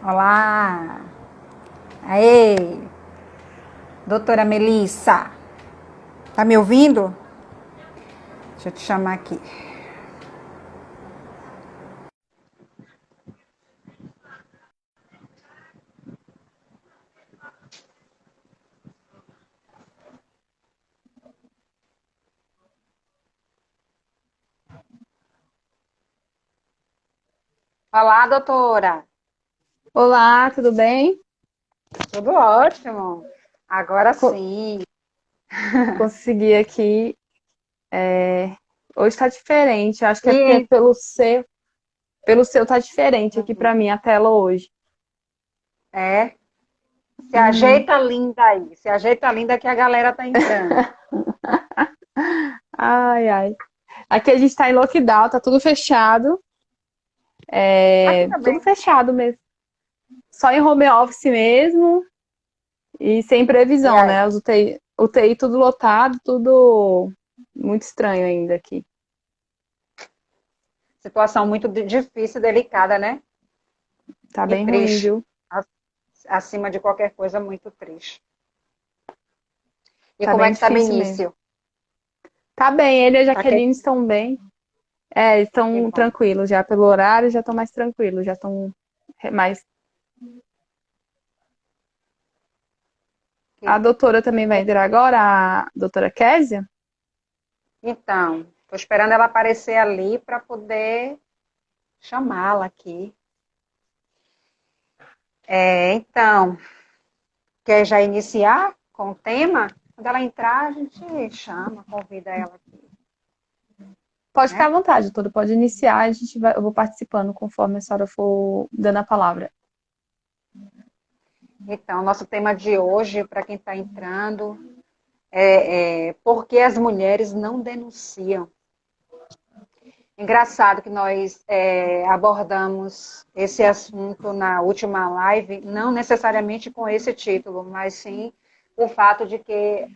Olá! Aê! Doutora Melissa! Tá me ouvindo? Deixa eu te chamar aqui. Olá, doutora! Olá, tudo bem? Tudo ótimo! Agora Co- sim! Consegui aqui. é, Hoje tá diferente. Acho que é porque E pelo seu tá diferente aqui uhum, pra mim a tela hoje. é, se Uhum. ajeita linda aí, se ajeita linda que a galera tá entrando. Ai, ai. Aqui a gente tá em lockdown, tá tudo fechado. Aqui Tudo também. fechado mesmo. Só em home office mesmo e sem E previsão, aí? né? Os UTI tudo lotado, tudo muito estranho ainda aqui. Situação muito difícil, delicada, né? Tá E bem ruim, triste. viu? Acima de qualquer coisa, muito triste. E Tá como é bem que tá difícil mesmo. Benício? Tá bem, ele e a Tá que, Jaqueline estão bem. que Estão bom. tranquilos já pelo horário, já estão mais tranquilos, já estão mais. A Que- doutora também vai entrar agora, a doutora Késia? Então, tô esperando ela aparecer ali para poder chamá-la aqui. Então, quer já iniciar com o tema? Quando ela entrar, a gente chama, convida ela aqui, Pode ficar à né? vontade, doutora, pode iniciar, eu vou participando conforme a senhora for dando a palavra. Então, nosso tema de hoje, para quem está entrando, é por que as mulheres não denunciam? Engraçado que nós abordamos esse assunto na última live, não necessariamente com esse título, mas sim o fato de que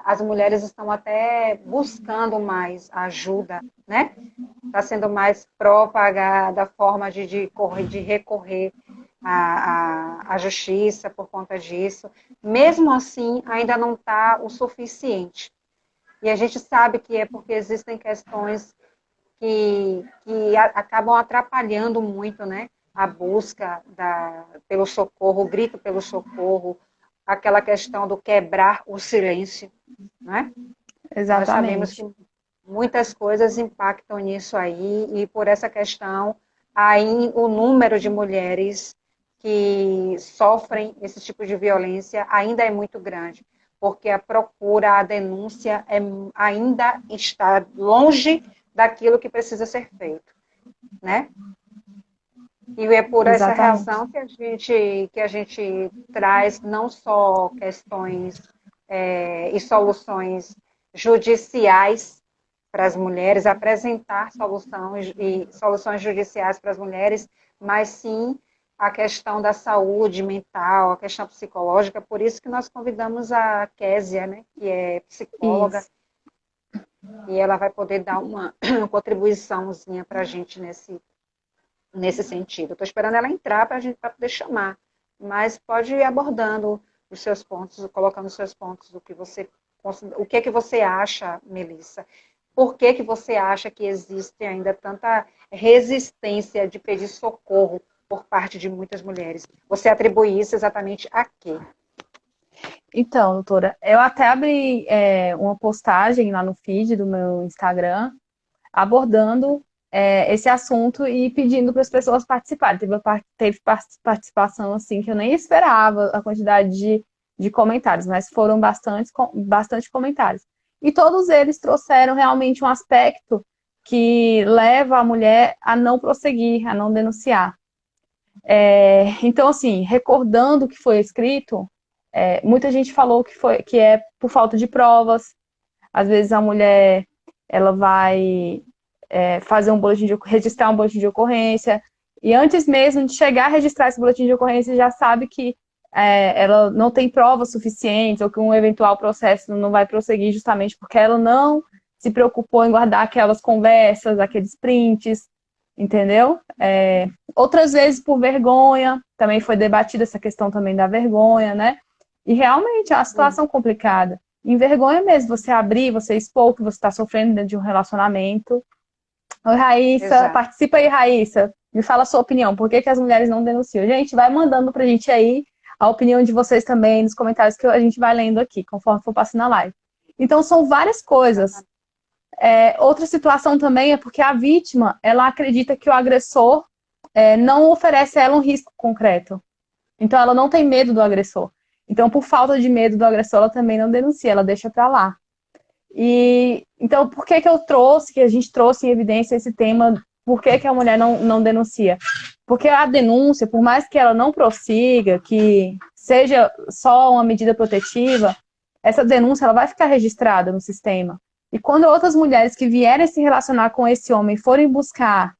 as mulheres estão até buscando mais ajuda, né? Está sendo mais propagada a forma de recorrer à justiça por conta disso. Mesmo assim, ainda não está o suficiente. E a gente sabe que é porque existem questões que acabam atrapalhando muito, né? A busca pelo socorro, o grito pelo socorro, aquela questão do quebrar o silêncio, né? Nós sabemos que Exatamente. muitas coisas impactam nisso aí, e por essa questão, aí o número de mulheres que sofrem esse tipo de violência ainda é muito grande, porque a procura, a denúncia ainda está longe daquilo que precisa ser feito, né? E é por essa Exatamente. razão que a gente traz não só questões e soluções judiciais para as mulheres, apresentar soluções judiciais para as mulheres, mas sim a questão da saúde mental, a questão psicológica. Por isso que nós convidamos a Késia, né, que é psicóloga, Isso. e ela vai poder dar uma contribuiçãozinha para a gente nesse sentido. Estou esperando ela entrar para a gente poder chamar, mas pode ir abordando os seus pontos, colocando os seus pontos, o que é que você acha, Melissa? Por que que você acha que existe ainda tanta resistência de pedir socorro por parte de muitas mulheres? Você atribui isso exatamente a quê? Então, doutora, eu até abri uma postagem lá no feed do meu Instagram abordando esse assunto e pedindo para as pessoas participarem. Teve participação assim que eu nem esperava a quantidade de comentários, mas foram bastante comentários. E todos eles trouxeram realmente um aspecto que leva a mulher a não prosseguir, a não denunciar. Então, assim, recordando o que foi escrito, muita gente falou que é por falta de provas. Às vezes a mulher ela vai fazer registrar um boletim de ocorrência, e antes mesmo de chegar a registrar esse boletim de ocorrência, já sabe que ela não tem provas suficientes, ou que um eventual processo não vai prosseguir justamente porque ela não se preocupou em guardar aquelas conversas, aqueles prints, entendeu? Outras vezes por vergonha, também foi debatida essa questão também da vergonha, né? E realmente é uma situação complicada. Envergonha mesmo você abrir, você expor o que você está sofrendo dentro de um relacionamento. Oi, Raíssa, Exato. participa aí, Raíssa. Me fala a sua opinião. Por que que as mulheres não denunciam? Gente, vai mandando pra gente aí a opinião de vocês também nos comentários que a gente vai lendo aqui, conforme for passando a live. Então, são várias coisas. Outra situação também é porque a vítima, ela acredita que o agressor não oferece a ela um risco concreto. Então, ela não tem medo do agressor. Então, por falta de medo do agressor, ela também não denuncia, ela deixa pra lá. E então, por que que a gente trouxe em evidência esse tema? Por que que a mulher não denuncia? Porque a denúncia, por mais que ela não prossiga, que seja só uma medida protetiva, essa denúncia ela vai ficar registrada no sistema. E quando outras mulheres que vierem se relacionar com esse homem forem buscar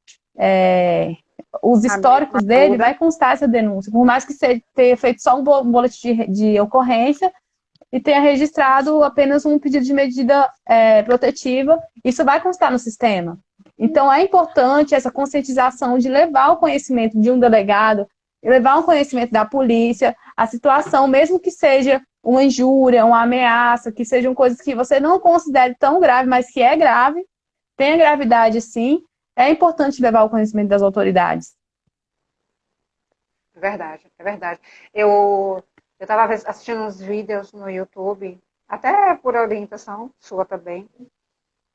os históricos dele, vai constar essa denúncia. Por mais que você tenha feito só um boletim de ocorrência, e tenha registrado apenas um pedido de medida protetiva, isso vai constar no sistema. Então, é importante essa conscientização de levar o conhecimento de um delegado, levar o conhecimento da polícia, a situação, mesmo que seja uma injúria, uma ameaça, que sejam coisas que você não considere tão grave, mas que é grave, tem gravidade sim, é importante levar o conhecimento das autoridades. É verdade, é verdade. Eu estava assistindo uns vídeos no YouTube, até por orientação sua também,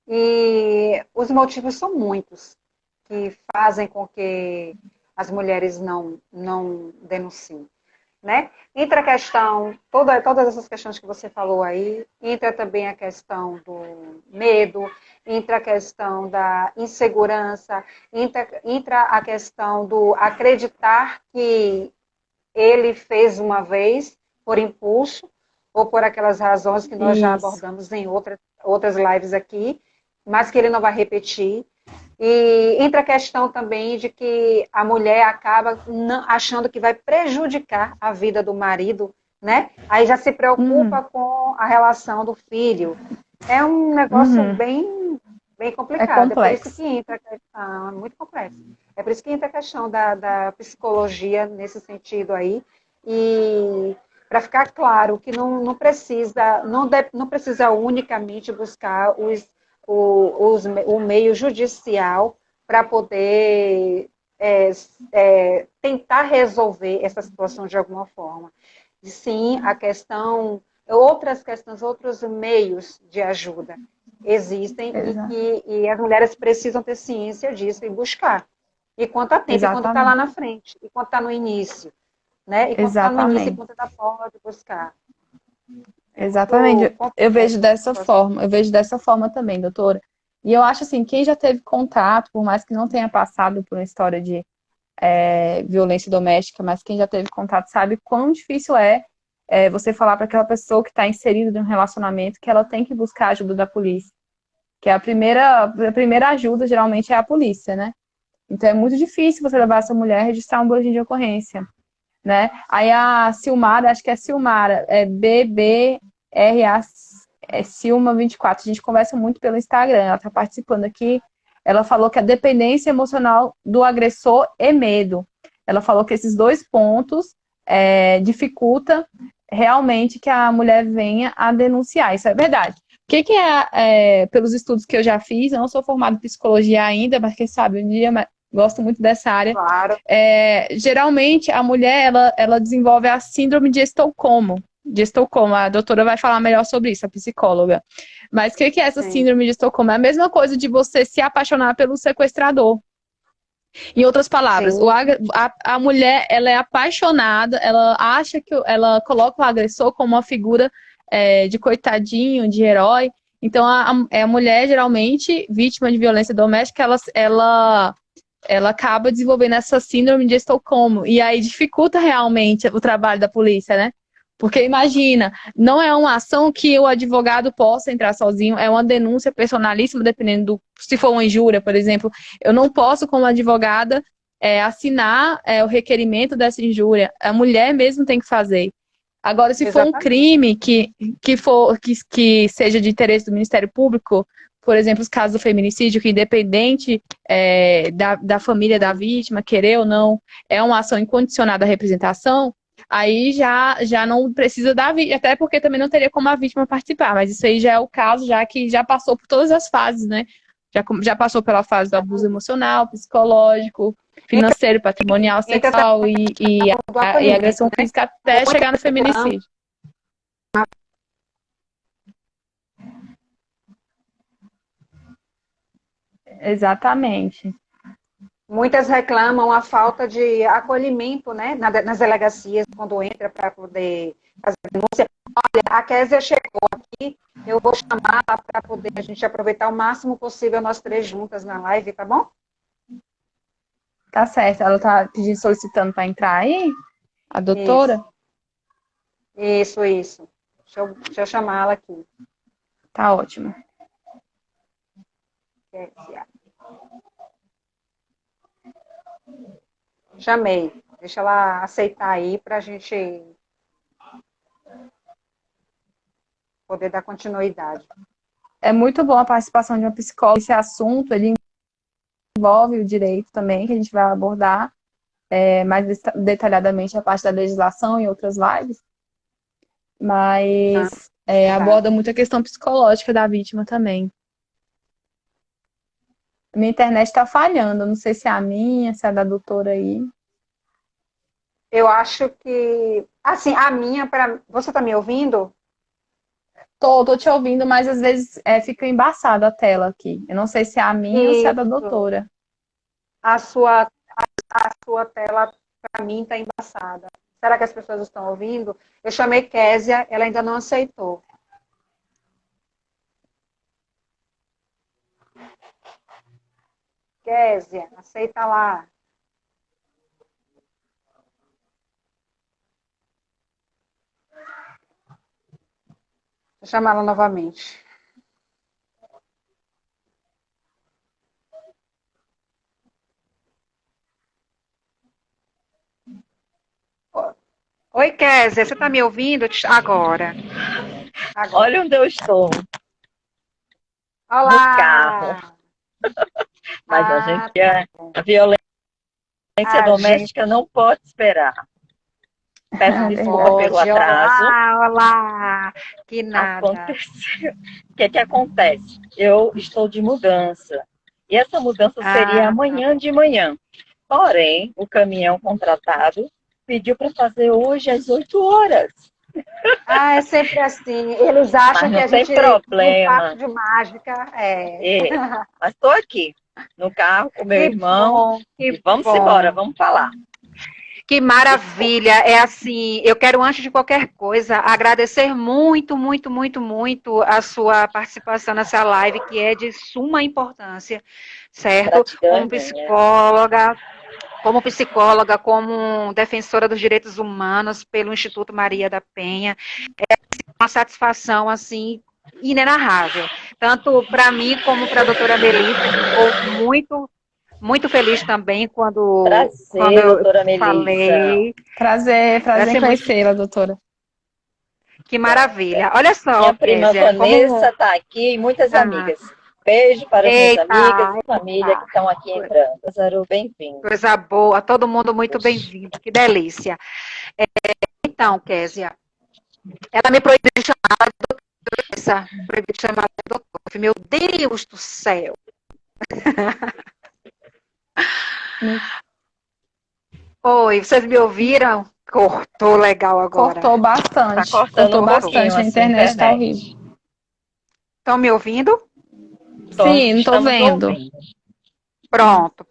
e os motivos são muitos que fazem com que as mulheres não denunciem, né? Entra a questão, todas essas questões que você falou aí, entra também a questão do medo, entra a questão da insegurança, entra a questão do acreditar que ele fez uma vez por impulso ou por aquelas razões que nós já abordamos em outras lives aqui, mas que ele não vai repetir. E entra a questão também de que a mulher acaba achando que vai prejudicar a vida do marido, né? Aí já se preocupa com a relação do filho. É um negócio bem complicado. É por isso que entra a questão, é muito complexo. É por isso que entra a questão da psicologia nesse sentido aí. E para ficar claro que não precisa unicamente buscar o meio judicial para poder tentar resolver essa situação de alguma forma. E sim, a questão, outras questões, outros meios de ajuda existem e as mulheres precisam ter ciência disso e buscar. E quanto a tempo, e quando está lá na frente, e quando está no início. Né? E quando está no início, quando está fora de buscar. Exatamente. Eu vejo dessa forma também, doutora. E eu acho assim, quem já teve contato, por mais que não tenha passado por uma história de violência doméstica, mas quem já teve contato sabe quão difícil você falar para aquela pessoa que está inserida em um relacionamento que ela tem que buscar a ajuda da polícia. Que a primeira ajuda, geralmente, é a polícia, né? Então é muito difícil você levar essa mulher a registrar um boletim de ocorrência. Né? Aí a Silmara, acho que é Silmara, BBRA Silma24, a gente conversa muito pelo Instagram, ela está participando aqui, ela falou que a dependência emocional do agressor é medo. Ela falou que esses dois pontos dificulta realmente que a mulher venha a denunciar, isso é verdade. O que pelos estudos que eu já fiz, eu não sou formada em psicologia ainda, mas quem sabe um dia... Gosto muito dessa área. Claro. Geralmente, a mulher, ela desenvolve a síndrome de Estocolmo. A doutora vai falar melhor sobre isso, a psicóloga. Mas o que é essa síndrome de Estocolmo? É a mesma coisa de você se apaixonar pelo sequestrador. Em outras palavras, a mulher, ela é apaixonada, ela acha que ela coloca o agressor como uma figura de coitadinho, de herói. Então, a mulher, geralmente, vítima de violência doméstica, ela acaba desenvolvendo essa síndrome de Estocolmo. E aí dificulta realmente o trabalho da polícia, né? Porque imagina, não é uma ação que o advogado possa entrar sozinho, é uma denúncia personalíssima, dependendo se for uma injúria, por exemplo. Eu não posso, como advogada, assinar o requerimento dessa injúria. A mulher mesmo tem que fazer. Agora, se for um crime que seja de interesse do Ministério Público, por exemplo, os casos do feminicídio, que independente da família da vítima, querer ou não, é uma ação incondicionada à representação, aí já não precisa da vítima, até porque também não teria como a vítima participar, mas isso aí já é o caso, já que já passou por todas as fases, né? Já passou pela fase do abuso emocional, psicológico, financeiro, patrimonial, sexual e agressão física até chegar no feminicídio. Exatamente. Muitas reclamam a falta de acolhimento, né, nas delegacias, quando entra para poder fazer a denúncia. Olha, a Kézia chegou aqui, eu vou chamar para poder a gente aproveitar o máximo possível nós três juntas na live, tá bom? Tá certo. Ela tá pedindo, solicitando para entrar aí? A doutora? Isso. Deixa eu chamá-la aqui. Tá ótimo. Kézia. Chamei. Deixa ela aceitar aí para a gente poder dar continuidade. É muito bom a participação de uma psicóloga. Esse assunto, ele envolve o direito também, que a gente vai abordar mais detalhadamente a parte da legislação em outras lives. Mas aborda muito a questão psicológica da vítima também. Minha internet está falhando, não sei se é a minha, se é a da doutora aí. Eu acho que, assim, a minha, você está me ouvindo? Tô te ouvindo, mas às vezes fica embaçada a tela aqui. Eu não sei se é a minha ou se é a da doutora. A sua tela, para mim, está embaçada. Será que as pessoas estão ouvindo? Eu chamei Kézia, ela ainda não aceitou. Kézia, aceita lá. Vou chamar ela novamente. Oi, Kézia, você está me ouvindo agora? Olha onde eu estou. Olá! No carro. Mas a violência doméstica não pode esperar. Peço desculpa pelo atraso. Olá! Que nada. Aconteceu. O que acontece? Eu estou de mudança. E essa mudança seria amanhã de manhã. Porém, o caminhão contratado pediu para fazer hoje às 8 horas. É sempre assim. Eles acham que a gente tem problema. Um passo de mágica. Mas estou aqui, no carro com meu irmão. E vamos embora, vamos falar. Que maravilha. É assim, eu quero, antes de qualquer coisa, agradecer muito, muito, muito, muito a sua participação nessa live, que é de suma importância, certo? Como psicóloga, como defensora dos direitos humanos pelo Instituto Maria da Penha. É uma satisfação, assim, inenarrável. Tanto para mim como para a doutora Melissa, ficou muito feliz também quando doutora eu falei. Prazer conhecê-la, doutora. Que maravilha. Olha só, minha prima Vanessa está aqui e muitas amigas. Beijo para as minhas amigas e família que estão aqui entrando. Zaru, bem-vindo. Coisa boa, todo mundo muito bem-vindo. Que delícia. Então, Kézia, ela me proibiu de chamar de doutora. Meu Deus do céu. Oi, vocês me ouviram? Cortou legal agora. Cortou bastante. Tá cortou bastante, a internet está horrível. Estão me ouvindo? Sim, não estou vendo. Pronto.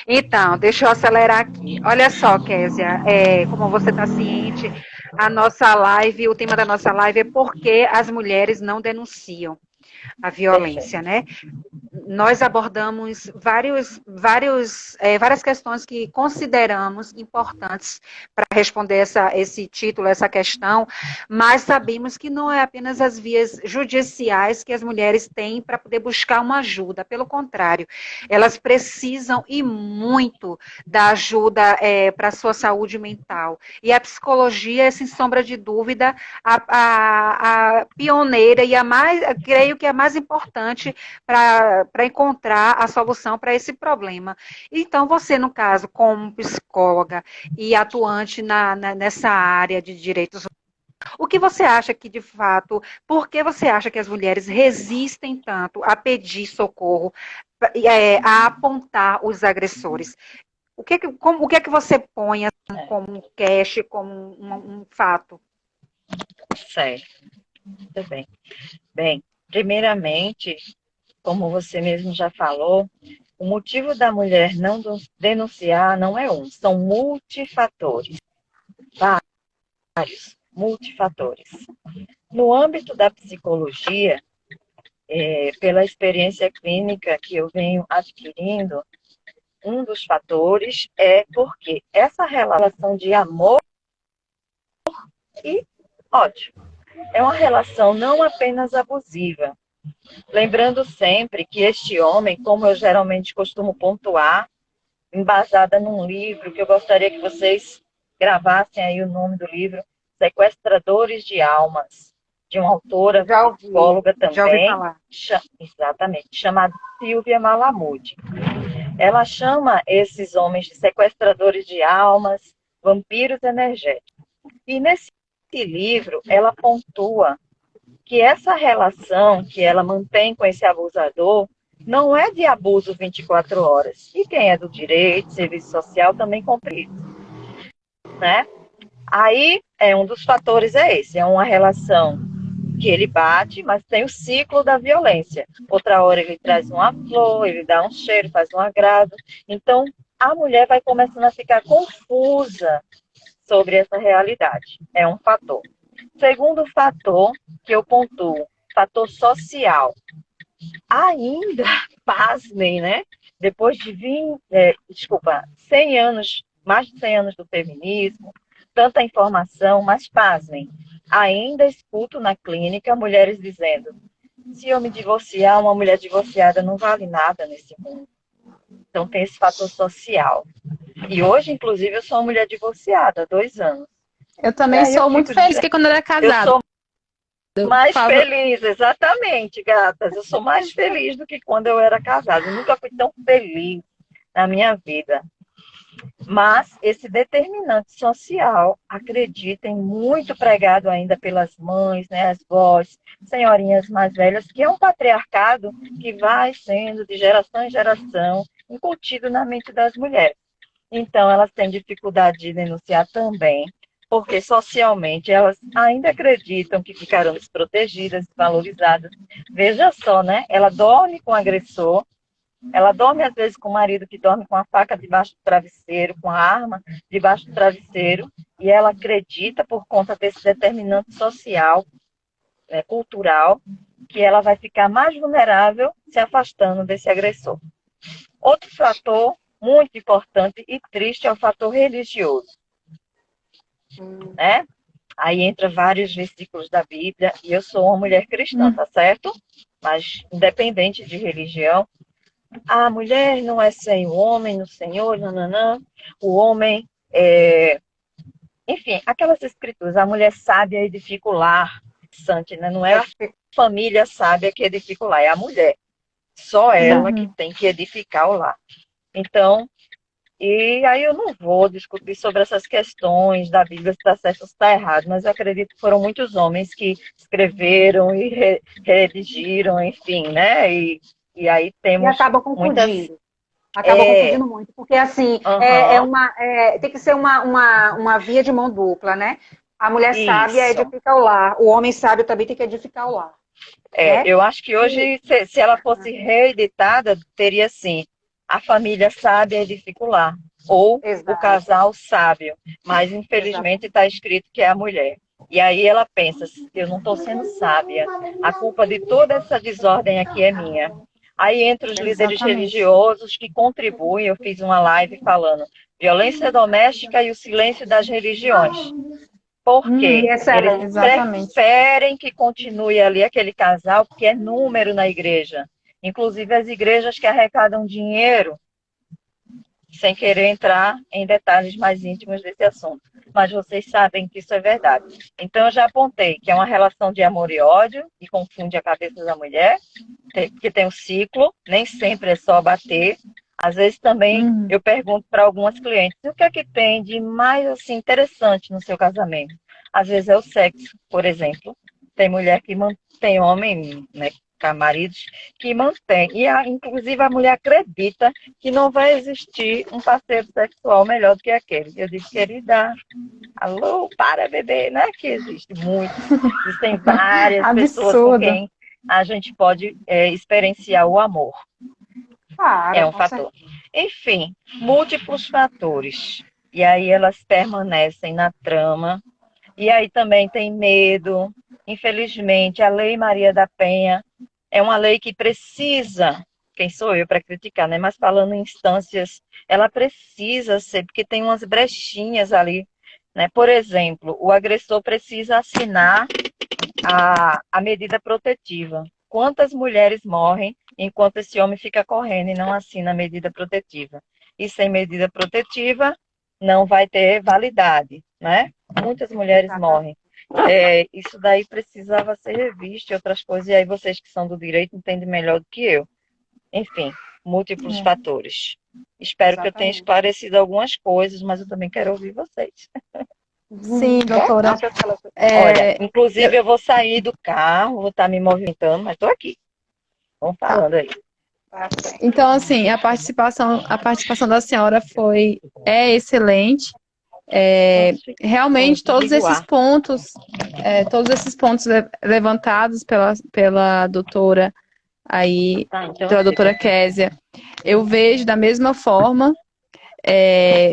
Então, deixa eu acelerar aqui. Olha só, Kézia, como você está ciente, a nossa live, o tema da nossa live é por que as mulheres não denunciam a violência, né? Nós abordamos várias questões que consideramos importantes para responder esse título, essa questão, mas sabemos que não é apenas as vias judiciais que as mulheres têm para poder buscar uma ajuda, pelo contrário, elas precisam e muito da ajuda para a sua saúde mental. E a psicologia é, sem sombra de dúvida, a pioneira e creio que a mais importante para encontrar a solução para esse problema. Então, você, no caso, como psicóloga e atuante nessa área de direitos, o que você acha que, de fato, por que você acha que as mulheres resistem tanto a pedir socorro, a apontar os agressores? O que é que você põe assim, como um cache, como um fato? Certo, muito bem. Bem, primeiramente, como você mesmo já falou, o motivo da mulher não denunciar não é um, são multifatores. Vários multifatores. No âmbito da psicologia, pela experiência clínica que eu venho adquirindo, um dos fatores é porque essa relação de amor e ódio é uma relação não apenas abusiva. Lembrando sempre que este homem, como eu geralmente costumo pontuar, embasada num livro que eu gostaria que vocês gravassem aí o nome do livro, Sequestradores de Almas, de uma autora psicóloga também, já ouvi falar. Exatamente, chamada Silvia Malamud. Ela chama esses homens de sequestradores de almas, vampiros energéticos. E nesse livro, ela pontua que essa relação que ela mantém com esse abusador não é de abuso 24 horas. E quem é do direito, serviço social, também compreende, né? Aí, um dos fatores é esse, é uma relação que ele bate, mas tem o ciclo da violência. Outra hora ele traz uma flor, ele dá um cheiro, faz um agrado. Então, a mulher vai começando a ficar confusa sobre essa realidade. É um fator. Segundo fator que eu pontuo, fator social. Ainda, pasmem, né? Depois de 100 anos, mais de 100 anos do feminismo, tanta informação, mas pasmem, ainda escuto na clínica mulheres dizendo: se eu me divorciar, uma mulher divorciada não vale nada nesse mundo. Então tem esse fator social. E hoje, inclusive, eu sou uma mulher divorciada há 2 anos. Eu também sou muito feliz que quando eu era casada. Eu sou mais feliz, exatamente, gatas. Eu sou mais feliz do que quando eu era casada. Eu nunca fui tão feliz na minha vida. Mas esse determinante social, acreditem, muito pregado ainda pelas mães, né, as vós, senhorinhas mais velhas, que é um patriarcado que vai sendo de geração em geração incutido na mente das mulheres. Então, elas têm dificuldade de denunciar também, porque socialmente elas ainda acreditam que ficarão desprotegidas, desvalorizadas. Veja só, né? Ela dorme com o agressor, ela dorme às vezes com o marido que dorme com a faca debaixo do travesseiro, com a arma debaixo do travesseiro, e ela acredita, por conta desse determinante social, cultural, que ela vai ficar mais vulnerável se afastando desse agressor. Outro fator muito importante e triste é o fator religioso. Né? Aí entra vários versículos da Bíblia, e eu sou uma mulher cristã, tá certo? Mas independente de religião, a mulher não é sem o homem, no Senhor, nananã. O homem enfim, aquelas escrituras, a mulher sábia edifica o lar, Sante, né? Não é a família sábia que edifica o lar, é a mulher. Só ela que tem que edificar o lar. Então, e aí eu não vou discutir sobre essas questões da Bíblia, se está certo ou se está errado, mas eu acredito que foram muitos homens que escreveram e redigiram, enfim, né? E aí temos e acaba confundindo. Acaba confundindo muito, porque assim, tem que ser uma via de mão dupla, né? A mulher sábia edifica o lar, o homem sábio também tem que edificar o lar. Né? Eu acho que hoje, se ela fosse reeditada, teria assim, a família sábia edifica o lar, ou o casal sábio, mas infelizmente está escrito que é a mulher. E aí ela pensa: eu não estou sendo sábia, a culpa de toda essa desordem aqui é minha. Aí entre os líderes religiosos que contribuem, eu fiz uma live falando violência doméstica e o silêncio das religiões. Porque eles preferem que continue ali aquele casal, porque é número na igreja. Inclusive as igrejas que arrecadam dinheiro, sem querer entrar em detalhes mais íntimos desse assunto. mas vocês sabem que isso é verdade. Então, eu já apontei que é uma relação de amor e ódio, e confunde a cabeça da mulher, que tem um ciclo, nem sempre é só bater. Às vezes também eu pergunto para algumas clientes, o que é que tem de mais assim, interessante no seu casamento? Às vezes é o sexo, por exemplo. Tem mulher que mantém homem, né, maridos, que mantém. E inclusive a mulher acredita que não vai existir um parceiro sexual melhor do que aquele. Eu digo, querida, alô, para bebê, não é que existe muito. Existem várias pessoas com quem a gente pode experienciar o amor. Claro, É um fator. Enfim, múltiplos fatores. E aí elas permanecem na trama. E aí também tem medo. Infelizmente, a Lei Maria da Penha é uma lei que precisa, quem sou eu para criticar, né? Mas falando em instâncias, ela precisa ser, porque tem umas brechinhas ali, né? Por exemplo, o agressor precisa assinar a medida protetiva. Quantas mulheres morrem enquanto esse homem fica correndo e não assina a medida protetiva? E sem medida protetiva, não vai ter validade, né? Muitas mulheres morrem. Isso daí precisava ser revisto e outras coisas, e aí vocês que são do direito entendem melhor do que eu. Enfim, múltiplos fatores. Espero que eu tenha esclarecido algumas coisas, mas eu também quero ouvir vocês. Sim, doutora. Olha, inclusive eu vou sair do carro, vou estar me movimentando, mas estou aqui. Vamos falando aí. Então, assim, a participação da senhora é excelente. Realmente todos esses pontos levantados pela doutora aí, pela doutora Késia, eu vejo da mesma forma.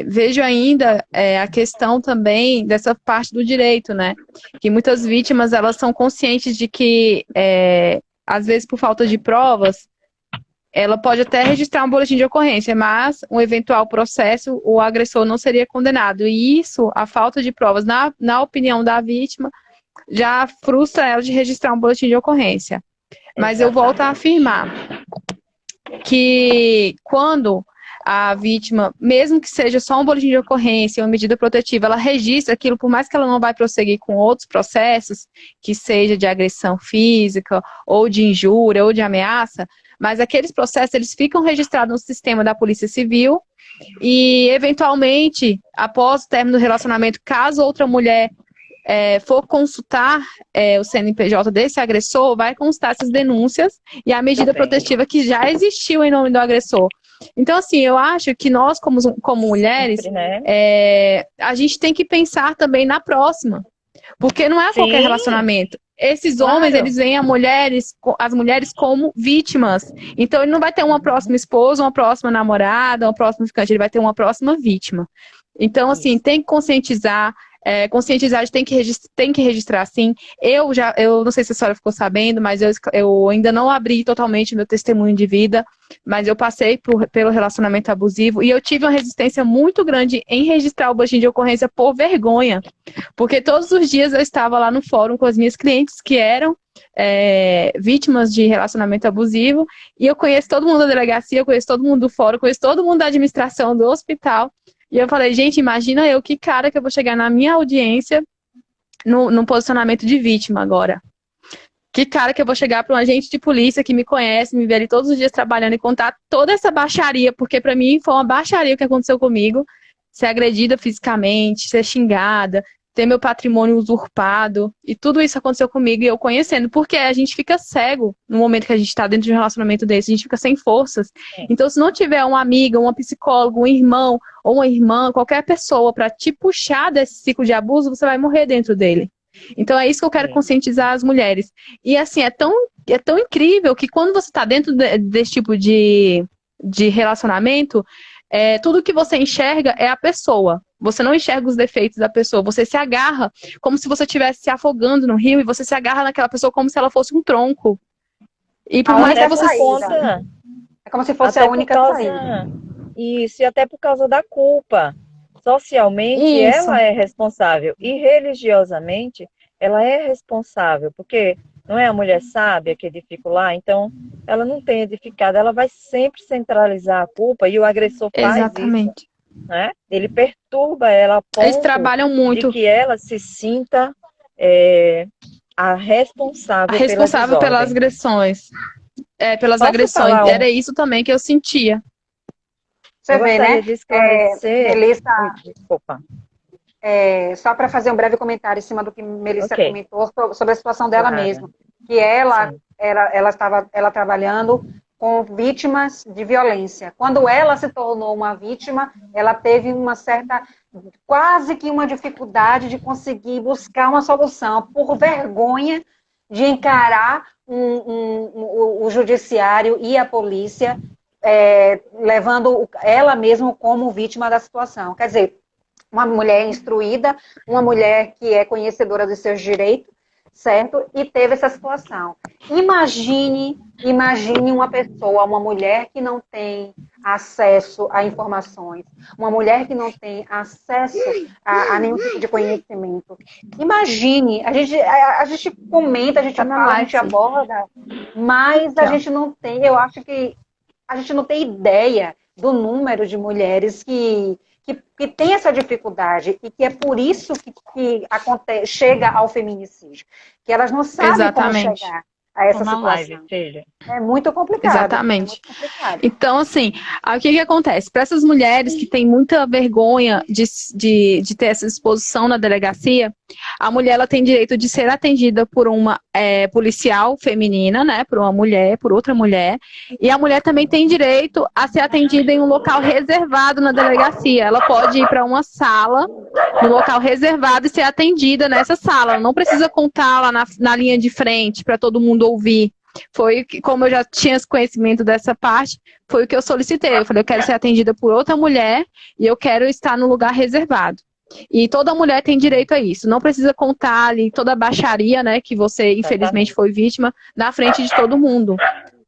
Vejo ainda a questão também dessa parte do direito, né? Que muitas vítimas elas são conscientes de que, às vezes, por falta de provas, ela pode até registrar um boletim de ocorrência, mas um eventual processo, o agressor não seria condenado. E isso, a falta de provas, na opinião da vítima, já frustra ela de registrar um boletim de ocorrência. Mas eu volto a afirmar que quando a vítima, mesmo que seja só um boletim de ocorrência, uma medida protetiva, ela registra aquilo, por mais que ela não vai prosseguir com outros processos, que seja de agressão física, ou de injúria, ou de ameaça, mas aqueles processos, eles ficam registrados no sistema da Polícia Civil e, eventualmente, após o término do relacionamento, caso outra mulher for consultar o CNPJ desse agressor, vai constar essas denúncias e a medida protetiva que já existiu em nome do agressor. Então, assim, eu acho que nós, como mulheres, sempre, né? A gente tem que pensar também na próxima. Porque não é qualquer relacionamento. Esses homens, eles veem as mulheres como vítimas. Então, ele não vai ter uma próxima esposa, uma próxima namorada, uma próxima ficante, ele vai ter uma próxima vítima. Então, assim, tem que conscientizar. Conscientizar, tem que registrar sim. Eu não sei se a senhora ficou sabendo, mas eu ainda não abri totalmente meu testemunho de vida, mas eu passei pelo relacionamento abusivo e eu tive uma resistência muito grande em registrar o boletim de ocorrência por vergonha, porque todos os dias eu estava lá no fórum com as minhas clientes que eram vítimas de relacionamento abusivo, e eu conheço todo mundo da delegacia, eu conheço todo mundo do fórum, conheço todo mundo da administração do hospital. E eu falei, gente, imagina eu, que cara que eu vou chegar na minha audiência no posicionamento de vítima agora. Que cara que eu vou chegar para um agente de polícia que me conhece, me vê ali todos os dias trabalhando e contar toda essa baixaria, porque para mim foi uma baixaria o que aconteceu comigo. Ser agredida fisicamente, ser xingada, ter meu patrimônio usurpado, e tudo isso aconteceu comigo e eu conhecendo, porque a gente fica cego no momento que a gente está dentro de um relacionamento desse, a gente fica sem forças. Então, se não tiver uma amiga, uma psicóloga, um irmão ou uma irmã, qualquer pessoa para te puxar desse ciclo de abuso, você vai morrer dentro dele. Então, é isso que eu quero conscientizar as mulheres. E, assim, é tão incrível que quando você está dentro desse tipo de relacionamento, tudo que você enxerga é a pessoa. Você não enxerga os defeitos da pessoa. Você se agarra como se você estivesse se afogando no rio e você se agarra naquela pessoa como se ela fosse um tronco. E por mais que você... É como se fosse a única saída. Isso, e até por causa da culpa. Socialmente, ela é responsável. E religiosamente, ela é responsável. Porque não é a mulher sábia que edifica lá, então ela não tem edificado. Ela vai sempre centralizar a culpa e o agressor faz isso. né? Ele perturba ela a Eles ponto trabalham de muito. que ela se sinta a A responsável pela responsável pelas desordem. agressões. Pelas Posso agressões. falar Era isso também que eu sentia. Você Eu vê, gostaria né? de esclarecer. Melissa, Ui, desculpa. só para fazer um breve comentário em cima do que Melissa Ok, comentou sobre a situação dela claro. mesma, que ela Sim. estava trabalhando com vítimas de violência. Quando ela se tornou uma vítima, ela teve uma certa, quase que uma dificuldade de conseguir buscar uma solução, por vergonha de encarar o judiciário e a polícia, levando ela mesma como vítima da situação. Quer dizer, uma mulher instruída, uma mulher que é conhecedora dos seus direitos, certo? E teve essa situação. Imagine uma pessoa, uma mulher que não tem acesso a informações, uma mulher que não tem acesso a nenhum tipo de conhecimento. Imagine, a gente comenta, a gente Tá na fala, a live, gente sim. aborda, mas Aqui, a ó. gente não tem, eu acho que a gente não tem ideia do número de mulheres que tem essa dificuldade e que é por isso que chega ao feminicídio, que elas não sabem como Exatamente. chegar a Tô essa na live, situação. filha. É muito complicado, é Exatamente. muito complicado. Então, assim, aí o que acontece? Para essas mulheres que têm muita vergonha de ter essa exposição na delegacia, a mulher ela tem direito de ser atendida por uma policial feminina, né? Por uma mulher, por outra mulher. E a mulher também tem direito a ser atendida em um local reservado na delegacia. Ela pode ir para uma sala, no local reservado, e ser atendida nessa sala. Ela não precisa contar lá na linha de frente para todo mundo ouvir. Foi como eu já tinha conhecimento dessa parte, foi o que eu solicitei. Eu falei, eu quero ser atendida por outra mulher e eu quero estar no lugar reservado. E toda mulher tem direito a isso. Não precisa contar ali toda a baixaria, né, que você infelizmente Exatamente. foi vítima na frente de todo mundo,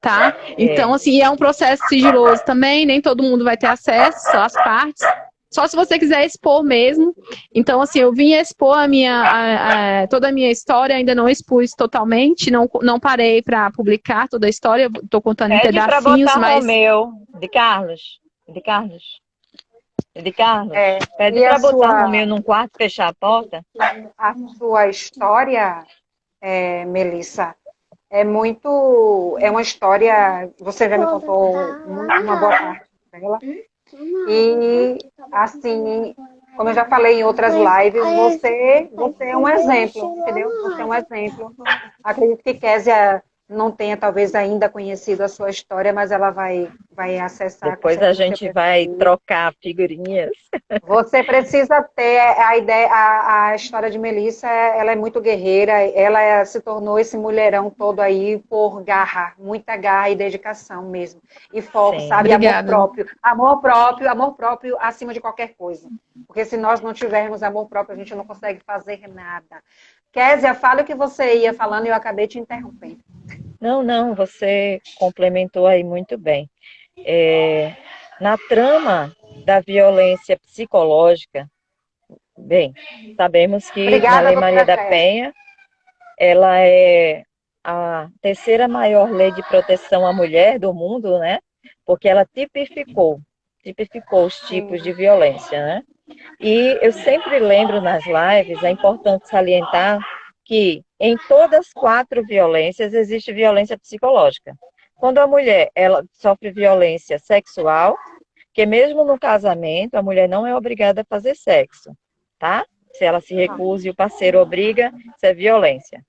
tá? Então, É. assim, é um processo sigiloso também, nem todo mundo vai ter acesso, só as partes. Só se você quiser expor mesmo. Então, assim, eu vim expor toda a minha história, ainda não expus totalmente, não parei para publicar toda a história, estou contando em Pede para pedacinhos, botar mas Romeu, de Carlos. De Carlos. De Carlos. Pede E para botar Romeu num quarto, fechar a porta. a sua história, Melissa, é uma história, você já me contou uma boa parte dela, e assim, como eu já falei em outras lives, você é um exemplo, entendeu? Você é um exemplo. Acredito que Késia não tenha talvez ainda conhecido a sua história, mas ela vai acessar com Depois a certeza o seu gente vai perfil. trocar figurinhas. Você precisa ter a ideia, a história de Melissa, ela é muito guerreira, ela se tornou esse mulherão todo aí por garra, muita garra e dedicação mesmo. E foco, Sim. sabe? obrigada. Amor próprio acima de qualquer coisa. Porque se nós não tivermos amor próprio, a gente não consegue fazer nada. Késia, fala o que você ia falando e eu acabei te interrompendo. Não, você complementou aí muito bem. Na trama da violência psicológica, bem, sabemos que na Obrigada, Lei Maria doutora da Késia. Penha, ela é a terceira maior lei de proteção à mulher do mundo, né? Porque ela tipificou os tipos de violência, né? E eu sempre lembro nas lives, é importante salientar que em todas as 4 violências existe violência psicológica. Quando a mulher ela sofre violência sexual, que mesmo no casamento a mulher não é obrigada a fazer sexo, tá? Se ela se recusa e o parceiro obriga, isso é violência.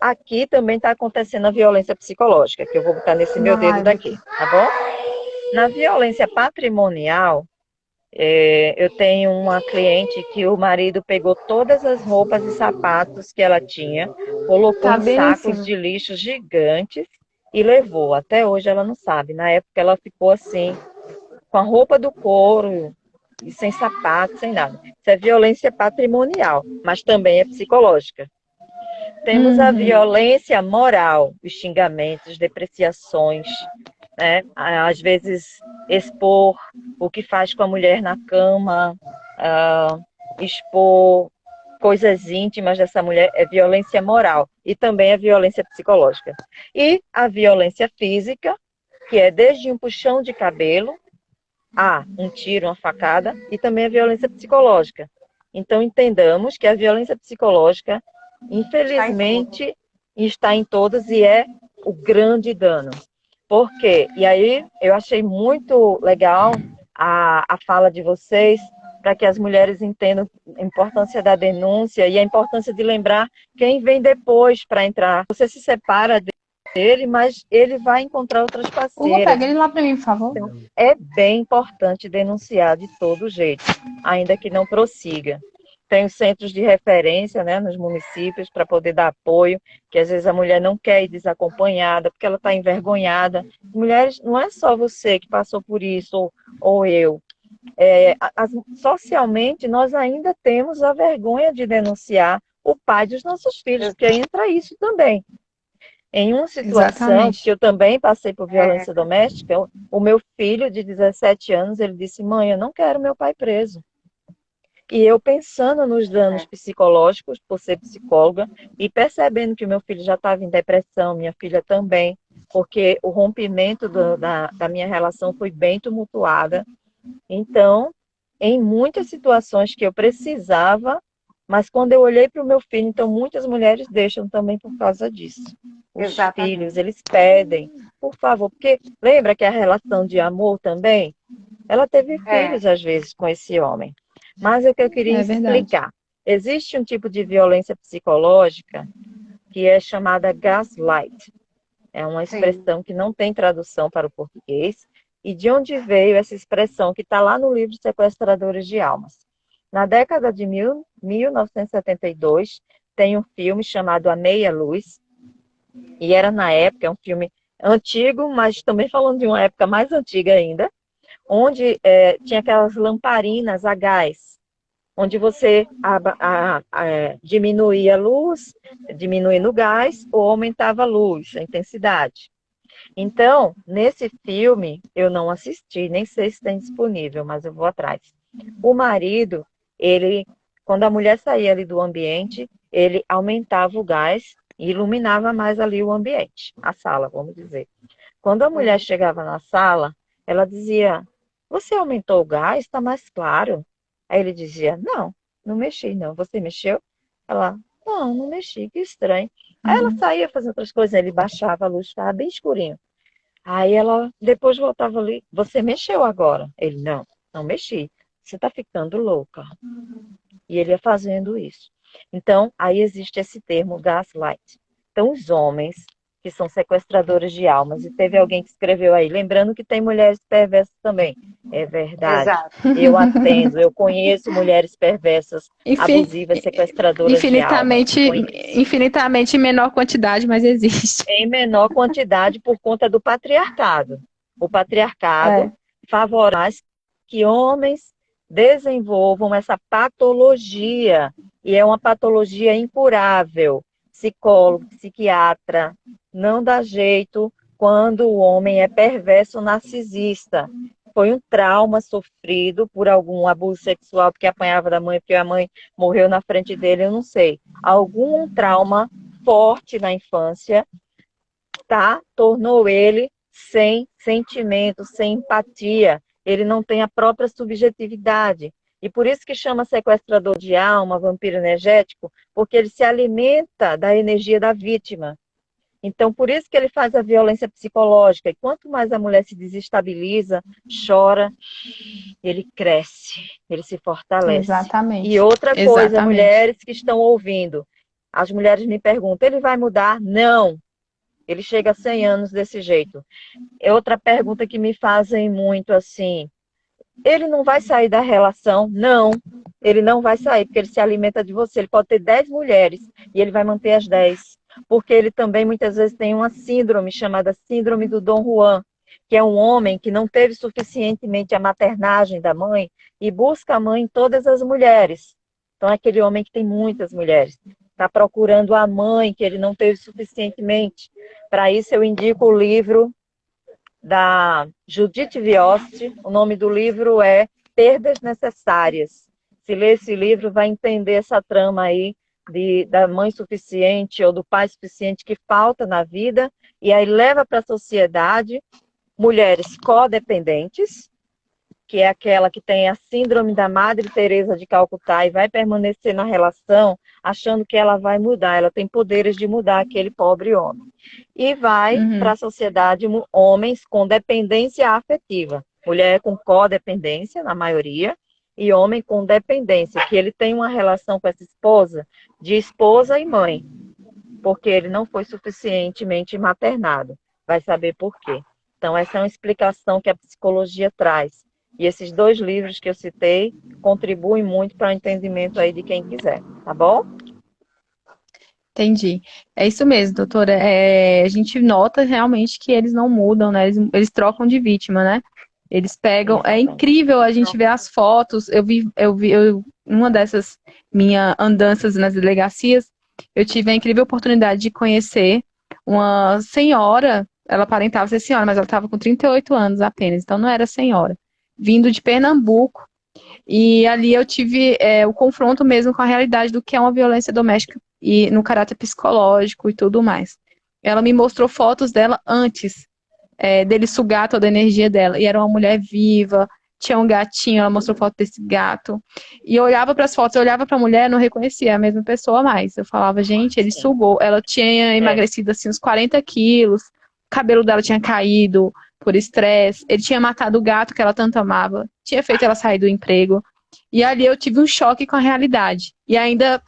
Aqui também está acontecendo a violência psicológica, que eu vou botar nesse meu dedo daqui, tá bom? Na violência patrimonial, eu tenho uma cliente que o marido pegou todas as roupas e sapatos que ela tinha, colocou Tá em bem em sacos cima. de lixo gigantes e levou. Até hoje ela não sabe. Na época ela ficou assim, com a roupa do couro e sem sapato, sem nada. Isso é violência patrimonial, mas também é psicológica. Temos a violência moral, os xingamentos, depreciações, né? Às vezes expor o que faz com a mulher na cama, expor coisas íntimas dessa mulher é violência moral e também é violência psicológica. E a violência física, que é desde um puxão de cabelo há um tiro, uma facada e também a violência psicológica. Então, entendamos que a violência psicológica, infelizmente, está em todas e é o grande dano. Por quê? E aí, eu achei muito legal a fala de vocês, para que as mulheres entendam a importância da denúncia e a importância de lembrar quem vem depois para entrar. Você se separa dele, mas ele vai encontrar outras Hugo, parceiras. pega ele lá para mim, por favor. Então, é bem importante denunciar de todo jeito, ainda que não prossiga. Tem os centros de referência, né, nos municípios para poder dar apoio, que às vezes a mulher não quer ir desacompanhada, porque ela está envergonhada. Mulheres, não é só você que passou por isso, ou eu. Socialmente, nós ainda temos a vergonha de denunciar o pai dos nossos filhos, porque entra isso também. Em uma situação Exatamente. que eu também passei por violência doméstica, o meu filho de 17 anos, ele disse, mãe, eu não quero meu pai preso. E eu pensando nos danos psicológicos, por ser psicóloga, e percebendo que o meu filho já estava em depressão, minha filha também, porque o rompimento da minha relação foi bem tumultuada. Então, em muitas situações que eu precisava, mas quando eu olhei para o meu filho, então muitas mulheres deixam também por causa disso. Os filhos, eles pedem, por favor, porque lembra que a relação de amor também, ela teve filhos às vezes com esse homem. Mas o que eu queria explicar, existe um tipo de violência psicológica que é chamada gaslight. É uma expressão que não tem tradução para o português. E de onde veio essa expressão que está lá no livro Sequestradores de Almas? Na década de 1972, tem um filme chamado A Meia Luz, e era na época, é um filme antigo, mas também falando de uma época mais antiga ainda, onde tinha aquelas lamparinas a gás, onde você diminuía a luz, diminuindo o gás, ou aumentava a luz, a intensidade. Então, nesse filme, eu não assisti, nem sei se tem disponível, mas eu vou atrás. O marido, quando a mulher saía ali do ambiente, ele aumentava o gás e iluminava mais ali o ambiente, a sala, vamos dizer. Quando a mulher chegava na sala, ela dizia, você aumentou o gás? Está mais claro. Aí ele dizia, não, não mexi não. Você mexeu? Ela, não mexi, que estranho. Aí ela saía fazendo outras coisas, ele baixava a luz, estava bem escurinho. Aí ela depois voltava ali, você mexeu agora? Ele, não mexi. Você está ficando louca. E ele ia fazendo isso. Então, aí existe esse termo gaslight. Então, os homens que são sequestradores de almas, e teve alguém que escreveu aí, lembrando que tem mulheres perversas também. É verdade. Exato. Eu atendo, eu conheço mulheres perversas, abusivas, sequestradoras de almas. Infinitamente em menor quantidade, mas existe. Em menor quantidade por conta do patriarcado. O patriarcado favorece que homens desenvolvam essa patologia, e é uma patologia incurável. Psicólogo, psiquiatra, não dá jeito quando o homem é perverso narcisista. Foi um trauma sofrido por algum abuso sexual, porque apanhava da mãe, porque a mãe morreu na frente dele, eu não sei. Algum trauma forte na infância, tornou ele sem sentimento, sem empatia. Ele não tem a própria subjetividade. E por isso que chama sequestrador de alma, vampiro energético, porque ele se alimenta da energia da vítima. Então, por isso que ele faz a violência psicológica. E quanto mais a mulher se desestabiliza, chora, ele cresce, ele se fortalece. Exatamente. E outra coisa, mulheres que estão ouvindo, as mulheres me perguntam, ele vai mudar? Não. Ele chega a 100 anos desse jeito. É outra pergunta que me fazem muito assim, ele não vai sair da relação? Não, ele não vai sair, porque ele se alimenta de você. Ele pode ter 10 mulheres e ele vai manter as 10. Porque ele também, muitas vezes, tem uma síndrome chamada síndrome do Dom Juan, que é um homem que não teve suficientemente a maternagem da mãe e busca a mãe em todas as mulheres. Então, é aquele homem que tem muitas mulheres. Está procurando a mãe que ele não teve suficientemente. Para isso, eu indico o livro da Judith Viosti. O nome do livro é Perdas Necessárias. Se ler esse livro, vai entender essa trama aí da mãe suficiente ou do pai suficiente que falta na vida, e aí leva para a sociedade mulheres codependentes, que é aquela que tem a síndrome da Madre Teresa de Calcutá e vai permanecer na relação achando que ela vai mudar, ela tem poderes de mudar aquele pobre homem. E vai para a sociedade homens com dependência afetiva, mulher com codependência, na maioria, e homem com dependência, que ele tem uma relação com essa esposa de esposa e mãe, porque ele não foi suficientemente maternado. Vai saber por quê. Então, essa é uma explicação que a psicologia traz. E esses 2 livros que eu citei contribuem muito para o entendimento aí de quem quiser, tá bom? Entendi. É isso mesmo, doutora. A gente nota realmente que eles não mudam, né? Eles trocam de vítima, né? Eles pegam. É incrível a gente ver as fotos. Uma dessas minhas andanças nas delegacias, eu tive a incrível oportunidade de conhecer uma senhora. Ela aparentava ser senhora, mas ela estava com 38 anos apenas, então não era senhora. Vindo de Pernambuco. E ali eu tive o confronto mesmo com a realidade do que é uma violência doméstica e no caráter psicológico e tudo mais. Ela me mostrou fotos dela antes dele sugar toda a energia dela. E era uma mulher viva, tinha um gatinho, ela mostrou foto desse gato. E eu olhava para as fotos, eu olhava para a mulher, não reconhecia a mesma pessoa mais. Eu falava, gente, ele sugou. Ela tinha emagrecido assim uns 40 quilos, o cabelo dela tinha caído por estresse, ele tinha matado o gato que ela tanto amava, tinha feito ela sair do emprego. E ali eu tive um choque com a realidade. E ainda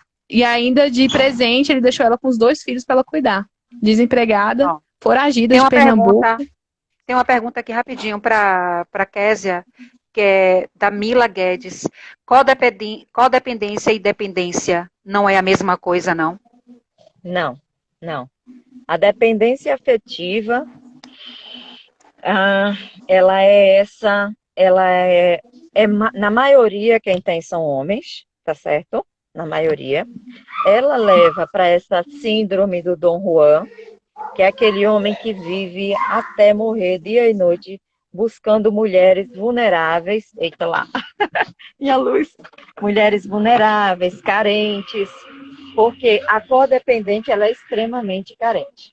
de presente, ele deixou ela com os 2 filhos para ela cuidar. Desempregada, foragida de Pernambuco. Tem uma pergunta aqui rapidinho para Késia, que é da Mila Guedes. Codependência e dependência não é a mesma coisa, não? Não, não. A dependência afetiva, na maioria quem tem são homens, tá certo? Na maioria. Ela leva para essa síndrome do Dom Juan, que é aquele homem que vive até morrer dia e noite buscando mulheres vulneráveis, eita lá, minha luz, mulheres vulneráveis, carentes, porque a codependente ela é extremamente carente.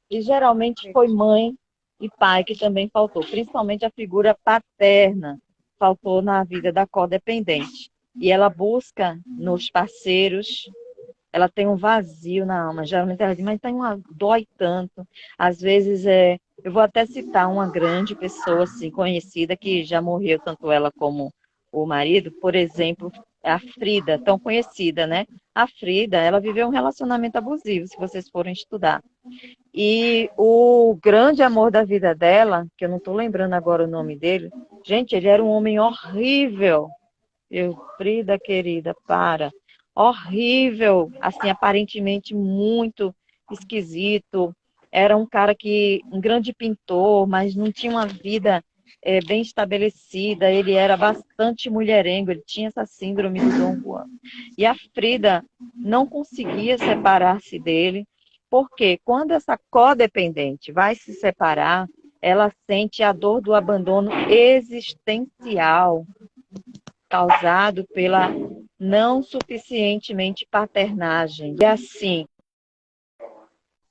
E geralmente foi mãe e pai que também faltou, principalmente a figura paterna faltou na vida da codependente. E ela busca nos parceiros, ela tem um vazio na alma. Geralmente ela diz, mas dói tanto. Às vezes eu vou até citar uma grande pessoa assim, conhecida, que já morreu, tanto ela como o marido, por exemplo, a Frida, tão conhecida, né? A Frida, ela viveu um relacionamento abusivo, se vocês forem estudar. E o grande amor da vida dela, que eu não estou lembrando agora o nome dele, gente, ele era um homem horrível. Frida, querida, para. Horrível, assim, aparentemente muito esquisito. Era um cara um grande pintor, mas não tinha uma vida bem estabelecida. Ele era bastante mulherengo, ele tinha essa síndrome do Dom Juan. E a Frida não conseguia separar-se dele, porque quando essa codependente vai se separar, ela sente a dor do abandono existencial causado pela não suficientemente paternagem. E assim,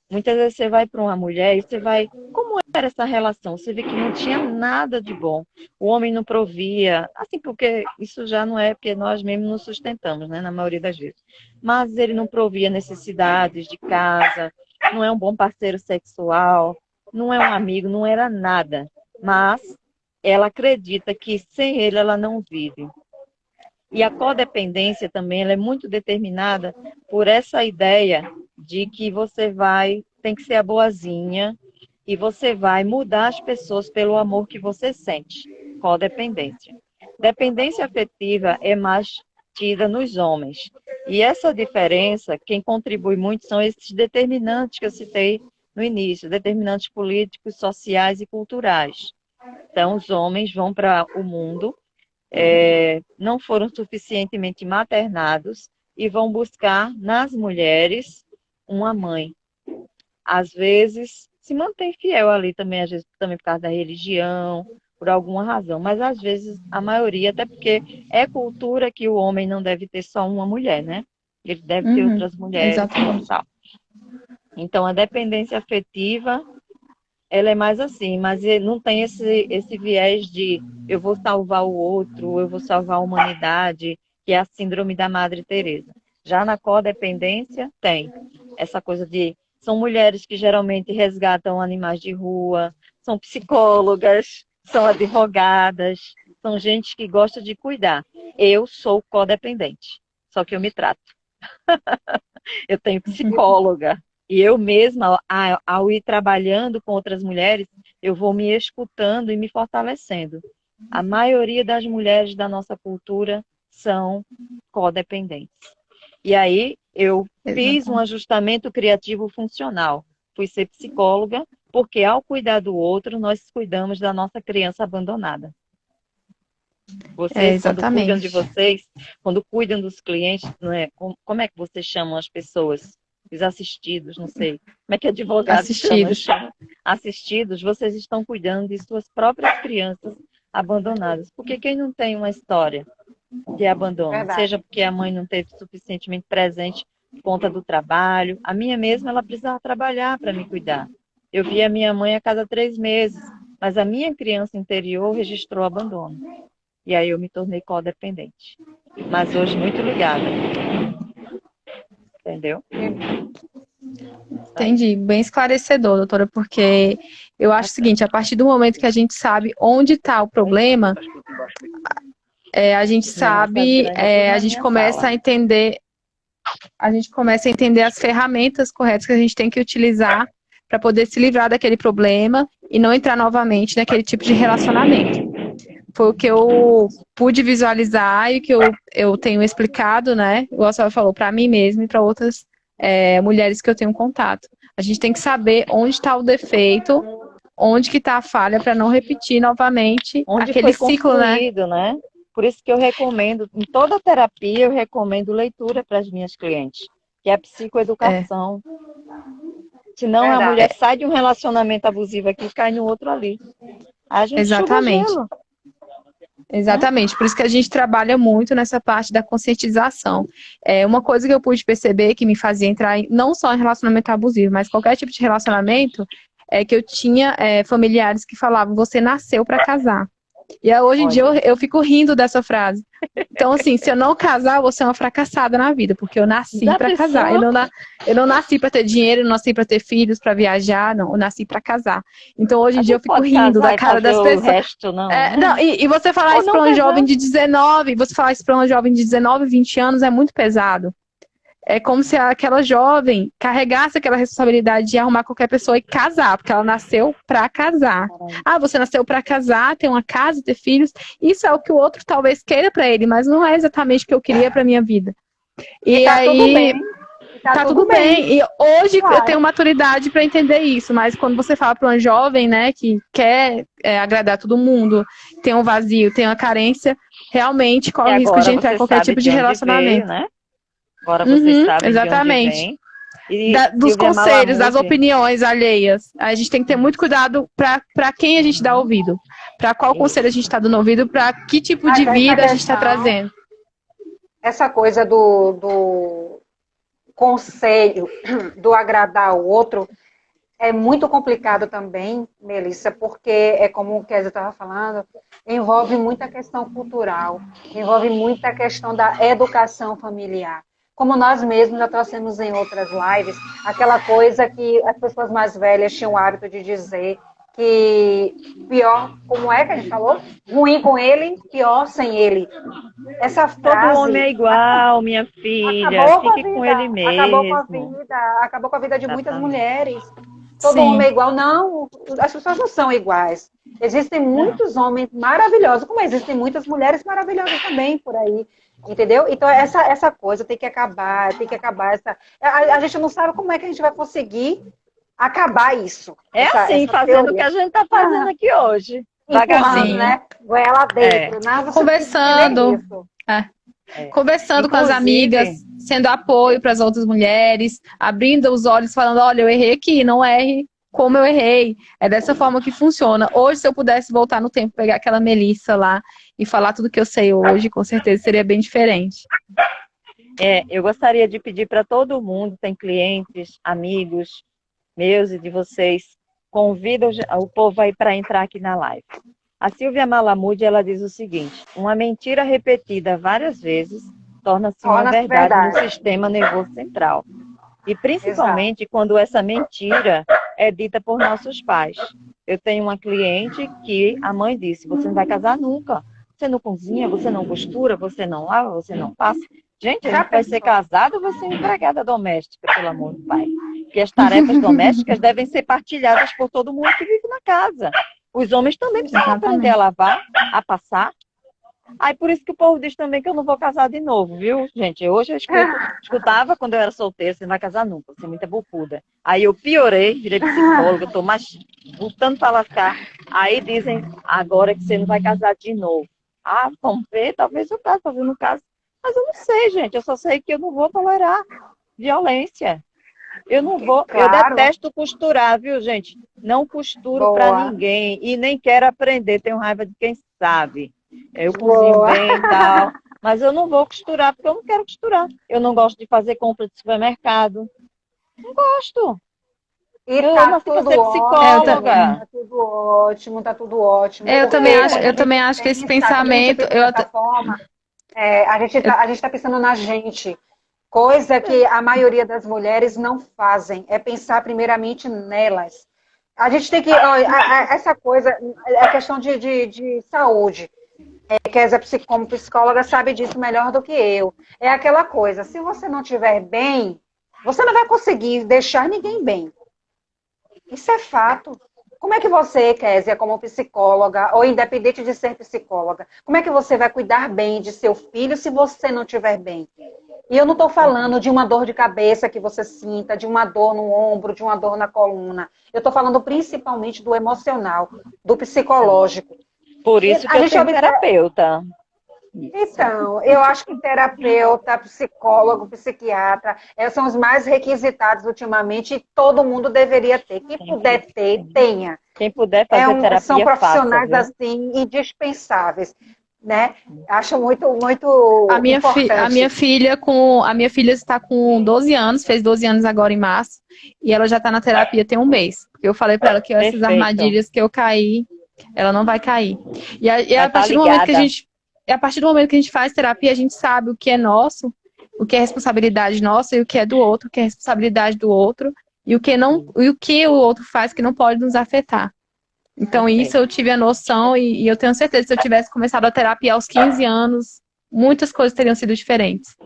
muitas vezes você vai para uma mulher e você vai... Como era essa relação? Você vê que não tinha nada de bom. O homem não provia, assim, porque isso já não é porque nós mesmos nos sustentamos, né, na maioria das vezes. Mas ele não provia necessidades de casa, não é um bom parceiro sexual, não é um amigo, não era nada. Mas ela acredita que sem ele ela não vive. E a codependência também ela é muito determinada por essa ideia de que você tem que ser a boazinha e você vai mudar as pessoas pelo amor que você sente. Codependência. Dependência afetiva é mais tida nos homens. E essa diferença, quem contribui muito são esses determinantes que eu citei no início, determinantes políticos, sociais e culturais. Então, os homens vão para o mundo não foram suficientemente maternados e vão buscar nas mulheres uma mãe. Às vezes, se mantém fiel ali também, às vezes também por causa da religião, por alguma razão, mas às vezes a maioria, até porque é cultura que o homem não deve ter só uma mulher, né? Ele deve ter outras mulheres. Exatamente. Tal. Então, a dependência afetiva ela é mais assim, mas não tem esse viés de eu vou salvar o outro, eu vou salvar a humanidade, que é a síndrome da Madre Teresa. Já na codependência, tem essa coisa de... São mulheres que geralmente resgatam animais de rua, são psicólogas, são advogadas, são gente que gosta de cuidar. Eu sou codependente, só que eu me trato. Eu tenho psicóloga. E eu mesma, ao ir trabalhando com outras mulheres, eu vou me escutando e me fortalecendo. A maioria das mulheres da nossa cultura são codependentes. E aí eu fiz um ajustamento criativo funcional. Fui ser psicóloga, porque ao cuidar do outro, nós cuidamos da nossa criança abandonada. Vocês, quando cuidam de vocês, quando cuidam dos clientes, não é? Como é que vocês chamam as pessoas? Os assistidos, não sei. Como é que advogados chamam? Assistidos, vocês estão cuidando de suas próprias crianças abandonadas. Porque quem não tem uma história de abandono, seja porque a mãe não teve suficientemente presente por conta do trabalho, a minha mesma, ela precisava trabalhar para me cuidar. Eu via a minha mãe a cada 3 meses, mas a minha criança interior registrou abandono. E aí eu me tornei codependente. Mas hoje muito ligada. Entendeu? Entendi. Bem esclarecedor, doutora, porque eu acho o seguinte, a partir do momento que a gente sabe onde está o problema, a gente sabe, a gente começa a entender as ferramentas corretas que a gente tem que utilizar para poder se livrar daquele problema e não entrar novamente naquele tipo de relacionamento. Foi o que eu pude visualizar e que eu tenho explicado, né? O senhora falou para mim mesma e para outras mulheres que eu tenho contato. A gente tem que saber onde está o defeito, onde que está a falha para não repetir novamente onde aquele foi ciclo, né? Por isso que eu recomendo, em toda terapia, eu recomendo leitura para as minhas clientes, que é a psicoeducação. Senão a mulher sai de um relacionamento abusivo aqui e cai no outro ali. A gente Exatamente. Gelo. Exatamente, por isso que a gente trabalha muito nessa parte da conscientização. Uma coisa que eu pude perceber que me fazia entrar não só em relacionamento abusivo, mas qualquer tipo de relacionamento, é que eu tinha familiares que falavam, você nasceu para casar. E hoje em dia eu fico rindo dessa frase. Então, assim, se eu não casar, eu vou ser uma fracassada na vida, porque eu nasci para casar. Eu não nasci para ter dinheiro, eu não nasci para ter filhos, para viajar, não. Eu nasci para casar. Então, hoje em dia eu fico rindo da cara das pessoas. Resto, não. E você falar isso para um jovem de 19, você falar isso para um jovem de 19, 20 anos é muito pesado. É como se aquela jovem carregasse aquela responsabilidade de arrumar qualquer pessoa e casar, porque ela nasceu para casar. Você nasceu para casar, ter uma casa, ter filhos. Isso é o que o outro talvez queira para ele, mas não é exatamente o que eu queria para minha vida. E tá aí tá tudo bem. E hoje eu tenho maturidade para entender isso, mas quando você fala para uma jovem, né, que quer agradar todo mundo, tem um vazio, tem uma carência, realmente corre o risco de entrar em qualquer tipo de relacionamento. Veio, né? Agora vocês sabem exatamente. de onde vem. Dos conselhos, das opiniões alheias. A gente tem que ter muito cuidado para quem a gente dá ouvido. Para qual conselho a gente está dando ouvido, para que tipo de vida a gente está trazendo. Essa coisa do conselho, do agradar o outro, é muito complicado também, Melissa, porque é como o Kézia estava falando, envolve muita questão cultural, envolve muita questão da educação familiar. Como nós mesmos já trouxemos em outras lives, aquela coisa que as pessoas mais velhas tinham o hábito de dizer que pior, como é que a gente falou? Ruim com ele, pior sem ele. Essa frase... Todo homem é igual, minha filha, fique com ele mesmo. Acabou com a vida de muitas mulheres. Todo homem é igual. Não, as pessoas não são iguais. Existem muitos homens maravilhosos, como existem muitas mulheres maravilhosas também por aí. Entendeu? Então, essa coisa tem que acabar essa... A gente não sabe como é que a gente vai conseguir acabar isso. Essa fazendo teoria. O que a gente está fazendo aqui hoje. Devagarzinho, né? Goela dentro. Conversando. Conversando com as amigas, sendo apoio para as outras mulheres, abrindo os olhos, falando, olha, eu errei aqui, não erre como eu errei. É dessa forma que funciona. Hoje, se eu pudesse voltar no tempo, pegar aquela Melissa lá e falar tudo que eu sei hoje, com certeza seria bem diferente. Eu gostaria de pedir para todo mundo, tem clientes, amigos meus e de vocês, convido o povo aí para entrar aqui na live. A Silvia Malamude, ela diz o seguinte: uma mentira repetida várias vezes torna-se uma Torna-se verdade no verdade. sistema nervoso central. E Exato. principalmente quando essa mentira é dita por nossos pais. Eu tenho uma cliente que a mãe disse: você não vai casar nunca. Você não cozinha, você não costura, você não lava, você não passa. Gente, a Já gente vai ser pensou? casado ou vai ser empregada doméstica, pelo amor do pai? Porque as tarefas domésticas devem ser partilhadas por todo mundo que vive na casa. Os homens também precisam aprender a lavar, a passar. Aí por isso que o povo diz também que eu não vou casar de novo, viu, gente? Hoje eu escutava quando eu era solteira: você não vai casar nunca, você é muita bocuda. Aí eu piorei, virei psicóloga, tô mais lutando para lascar. Aí dizem agora que você não vai casar de novo. Ah, vamos ver, talvez eu case, talvez eu não case. Mas eu não sei, gente, eu só sei que eu não vou tolerar violência. Eu não vou, Claro. Eu detesto costurar, viu, gente? Não costuro para ninguém e nem quero aprender, tenho raiva de quem sabe. Eu cozinho bem e tal, mas eu não vou costurar porque eu não quero costurar. Eu não gosto de fazer compra de supermercado. Não gosto. E tá Pra tudo ser psicóloga. tá tudo ótimo, tá tudo ótimo. Eu Porque também acho que esse pensamento. dessa forma, a gente tá pensando na gente. Coisa que a maioria das mulheres não fazem, é pensar primeiramente nelas. A gente tem que. Essa coisa é questão de saúde. Kézia, como psicóloga, sabe disso melhor do que eu. É aquela coisa: se você não estiver bem, você não vai conseguir deixar ninguém bem. Isso é fato. Como é que você, Kézia, como psicóloga, ou independente de ser psicóloga, como é que você vai cuidar bem de seu filho se você não estiver bem? E eu não estou falando de uma dor de cabeça que você sinta, de uma dor no ombro, de uma dor na coluna. Eu estou falando principalmente do emocional, do psicológico. Por isso que eu tenho terapeuta. Então, eu acho que terapeuta, psicólogo, psiquiatra, são os mais requisitados ultimamente e todo mundo deveria ter. Quem puder ter, tenha. Quem puder fazer terapia, são profissionais faça, assim indispensáveis, né? Acho muito importante. A minha filha está com 12 anos, fez 12 anos agora em março, e ela já está na terapia tem um mês. Porque eu falei para ela que essas armadilhas que eu caí, ela não vai cair. E a partir do momento que a partir do momento que a gente faz terapia, a gente sabe o que é nosso, o que é responsabilidade nossa e o que é do outro, o que é responsabilidade do outro, e o que não, e o que o outro faz que não pode nos afetar. Então, isso eu tive a noção e eu tenho certeza que se eu tivesse começado a terapia aos 15 anos, muitas coisas teriam sido diferentes.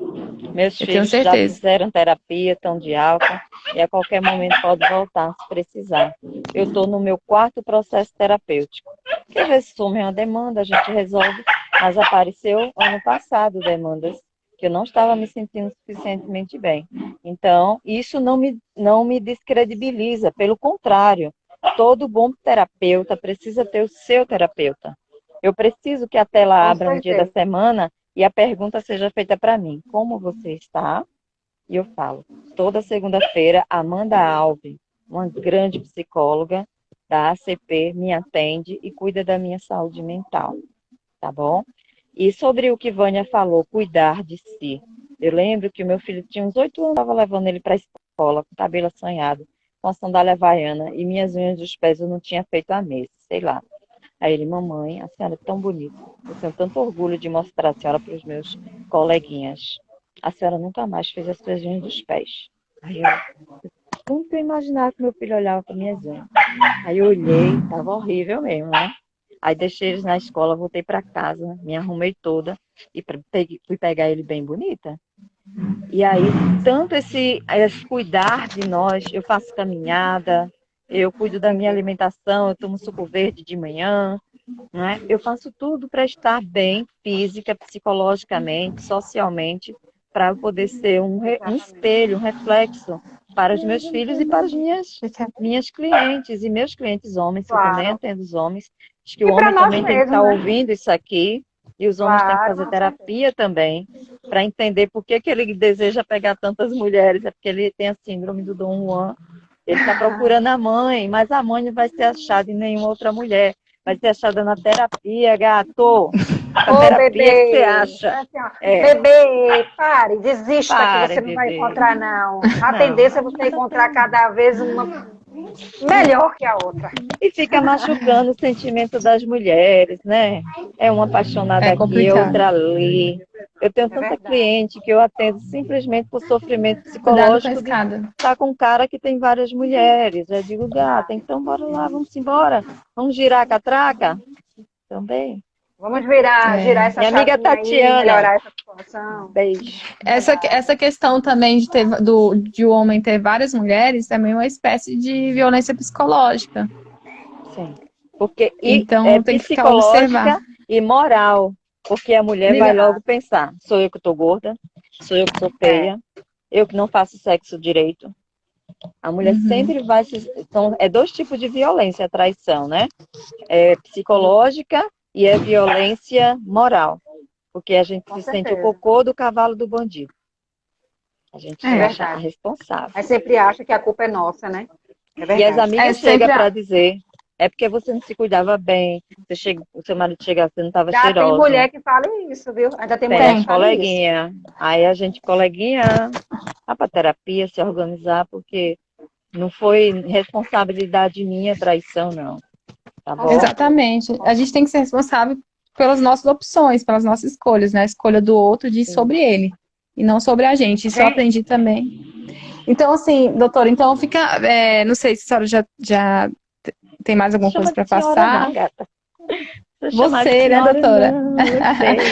Meus filhos já fizeram terapia, estão de alta, e a qualquer momento pode voltar se precisar. Eu estou no meu 4º processo terapêutico. Porque às vezes some uma demanda, a gente resolve, mas apareceu ano passado demandas que eu não estava me sentindo suficientemente bem. Então, isso não me descredibiliza, pelo contrário. Todo bom terapeuta precisa ter o seu terapeuta. Eu preciso que a tela abra um dia da semana e a pergunta seja feita para mim: como você está? E eu falo. Toda segunda-feira, Amanda Alves, uma grande psicóloga da ACP, me atende e cuida da minha saúde mental. Tá bom? E sobre o que Vânia falou, cuidar de si. Eu lembro que o meu filho tinha uns 8 anos, eu estava levando ele para a escola, com o cabelo assanhado, com a sandália havaiana, e minhas unhas dos pés eu não tinha feito há meses, sei lá. Aí ele: mamãe, a senhora é tão bonita, eu tenho tanto orgulho de mostrar a senhora para os meus coleguinhas. A senhora nunca mais fez as suas unhas dos pés. Aí eu nunca imaginava que meu filho olhava para minhas unhas. Aí eu olhei, estava horrível mesmo, né? Aí deixei eles na escola, voltei para casa, me arrumei toda e fui pegar ele bem bonita. E aí, tanto esse cuidar de nós, eu faço caminhada, eu cuido da minha alimentação, eu tomo suco verde de manhã, né? Eu faço tudo para estar bem, física, psicologicamente, socialmente, para eu poder ser um espelho, um reflexo para os meus filhos e para as minhas clientes, e meus clientes homens, que eu também atendo os homens. Acho que o homem também tem que estar ouvindo isso aqui, e os homens têm que fazer terapia também, para entender por que ele deseja pegar tantas mulheres, é porque ele tem a síndrome do Dom Juan. Ele está procurando a mãe, mas a mãe não vai ser achada em nenhuma outra mulher. Vai ser achada na terapia, gato. A terapia bebê, que você acha. Bebê, pare, desista, que você não vai encontrar, não. A tendência é você encontrar cada vez melhor que a outra. E fica machucando o sentimento das mulheres, né? É uma apaixonada aqui, complicado. outra ali. Eu tenho tanta verdade. cliente que eu atendo simplesmente por sofrimento Cuidado com a psicológico de escada. estar com um cara que tem várias mulheres. Eu digo, gata, então bora lá, vamos embora. Vamos girar a catraca? Também. Vamos girar essa Minha amiga chavinha aí, Tatiana. melhorar essa situação. Beijo. Essa questão também de o homem ter várias mulheres também é uma espécie de violência psicológica. Sim. Porque Então é tem que ficar psicológica observar. e moral. Porque a mulher vai logo pensar, sou eu que tô gorda, sou eu que sou feia, eu que não faço sexo direito. A mulher sempre vai se... Então, é dois tipos de violência, a traição, né? É psicológica e é violência moral. Porque a gente Com se certeza. sente o cocô do cavalo do bandido. A gente se acha verdade. responsável. Mas sempre acha que a culpa é nossa, né? É E verdade. as amigas sempre chegam para dizer, é porque você não se cuidava bem, o seu marido chegava, você não estava Já cheirosa. tem mulher que fala isso, viu? Ainda tem mulher Tem, que fala isso. coleguinha. Aí a gente, coleguinha, vai pra terapia, se organizar, porque não foi responsabilidade minha traição, não. Tá bom? Exatamente. A gente tem que ser responsável pelas nossas opções, pelas nossas escolhas, né? A escolha do outro diz sobre ele e não sobre a gente. Isso eu aprendi também. Então, assim, doutora, então fica. Não sei se a senhora já tem mais alguma coisa para passar. Não, gata. Você, né, doutora? Não,